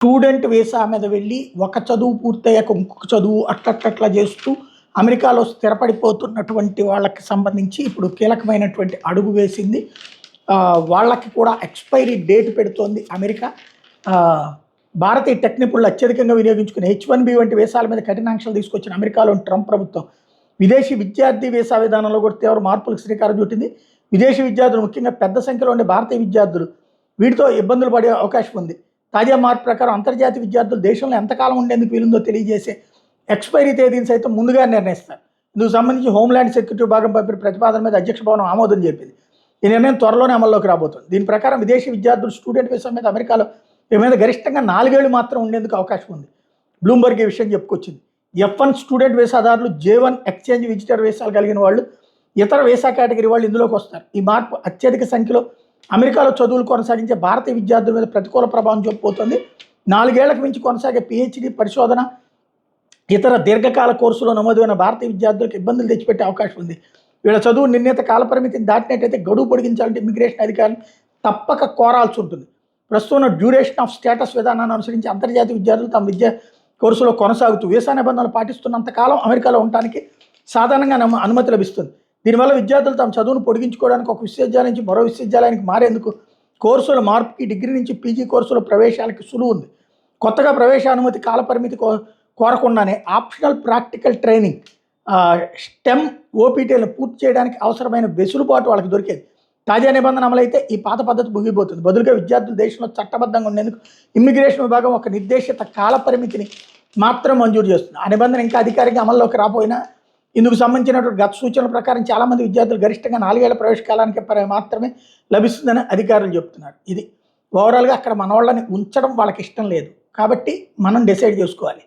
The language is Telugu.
స్టూడెంట్ వీసా మీద వెళ్ళి ఒక చదువు పూర్తయ్యాక ఇంకొక చదువు అట్లట్లట్లా చేస్తూ అమెరికాలో స్థిరపడిపోతున్నటువంటి వాళ్ళకి సంబంధించి ఇప్పుడు కీలకమైనటువంటి అడుగు వేసింది. వాళ్ళకి కూడా ఎక్స్పైరీ డేట్ పెడుతోంది అమెరికా. భారతీయ టెక్ నిపుణులు అత్యధికంగా వినియోగించుకునే H1B వంటి వీసాల మీద కఠినాంక్షలు తీసుకొచ్చిన అమెరికాలోని ట్రంప్ ప్రభుత్వం విదేశీ విద్యార్థి వీసా విధానంలో కూడా తీవ్ర మార్పులకు శ్రీకారం చుట్టింది. విదేశీ విద్యార్థులు, ముఖ్యంగా పెద్ద సంఖ్యలో ఉండే భారతీయ విద్యార్థులు వీటితో ఇబ్బందులు పడే అవకాశం ఉంది. తాజా మార్పు ప్రకారం అంతర్జాతీయ విద్యార్థులు దేశంలో ఎంతకాలం ఉండేందుకు వీలుందో తెలియజేసే ఎక్స్పైరీ తేదీని సైతం ముందుగా నిర్ణయిస్తారు. ఇందుకు సంబంధించి హోంల్యాండ్ సెక్యూరిటీ విభాగం పంపిన ప్రతిపాదన మీద అధ్యక్ష భవనం ఆమోదం చెప్పింది. ఈ నిర్ణయం త్వరలోనే అమల్లోకి రాబోతుంది. దీని ప్రకారం విదేశీ విద్యార్థులు స్టూడెంట్ వీసా మీద అమెరికాలో మీద గరిష్టంగా 4 ఏళ్లు మాత్రం ఉండేందుకు అవకాశం ఉంది. బ్లూంబర్గ్ ఈ విషయం చెప్పుకొచ్చింది. F1 student వీసాదారులు, J1 exchange visitor వీసాలు కలిగిన వాళ్ళు, ఇతర వీసా కేటగిరీ వాళ్ళు ఇందులోకి వస్తారు. ఈ మార్పు అత్యధిక సంఖ్యలో అమెరికాలో చదువులు కొనసాగించే భారతీయ విద్యార్థుల మీద ప్రతికూల ప్రభావం చూపబోతోంది. 4 ఏళ్లకు మించి కొనసాగే PhD, పరిశోధన, ఇతర దీర్ఘకాల కోర్సులో నమోదైన భారతీయ విద్యార్థులకు ఇబ్బందులు తెచ్చిపెట్టే అవకాశం ఉంది. వీళ్ళ చదువు నిర్ణీత కాలపరిమితిని దాటినట్టయితే గడువు పొడిగించాలంటే ఇమిగ్రేషన్ అధికారులు తప్పక కోరాల్సి ఉంటుంది. ప్రస్తుతం డ్యూరేషన్ ఆఫ్ స్టేటస్ విధానాన్ని అనుసరించి అంతర్జాతీయ విద్యార్థులు తమ విద్యా కోర్సులో కొనసాగుతూ వీసా నిబంధనలు పాటిస్తున్నంతకాలం అమెరికాలో ఉండటానికి సాధారణంగా అనుమతి లభిస్తుంది. దీనివల్ల విద్యార్థులు తమ చదువును పొడిగించుకోవడానికి ఒక విశ్వవిద్యాలయం నుంచి మరో విశ్వవిద్యాలయానికి మారేందుకు, కోర్సుల మార్పుకి, డిగ్రీ నుంచి PG కోర్సుల ప్రవేశాలకి సులువు ఉంది. కొత్తగా ప్రవేశ అనుమతి కాలపరిమితి కోరకుండానే ఆప్షనల్ ప్రాక్టికల్ ట్రైనింగ్, STEM OPTలను పూర్తి చేయడానికి అవసరమైన వెసులుబాటు వాళ్ళకి దొరికేది. తాజా నిబంధన అమలైతే ఈ పాత పద్ధతి ముగిపోతుంది. బదులుగా విద్యార్థులు దేశంలో చట్టబద్ధంగా ఉండేందుకు ఇమ్మిగ్రేషన్ విభాగం ఒక నిర్దేశిత కాల పరిమితిని మాత్రం మంజూరు చేస్తుంది. ఆ నిబంధన ఇంకా అధికారికంగా అమల్లోకి రాపోయినా ఇందుకు సంబంధించినటువంటి గత సూచనల ప్రకారం చాలామంది విద్యార్థులు గరిష్టంగా 4 ఏళ్ల ప్రవేశ కాలానికి మాత్రమే లభిస్తుందని అధికారులు చెప్తున్నారు. ఇది ఓవరాల్గా అక్కడ మన వాళ్ళని ఉంచడం వాళ్ళకి ఇష్టం లేదు కాబట్టి మనం డిసైడ్ చేసుకోవాలి.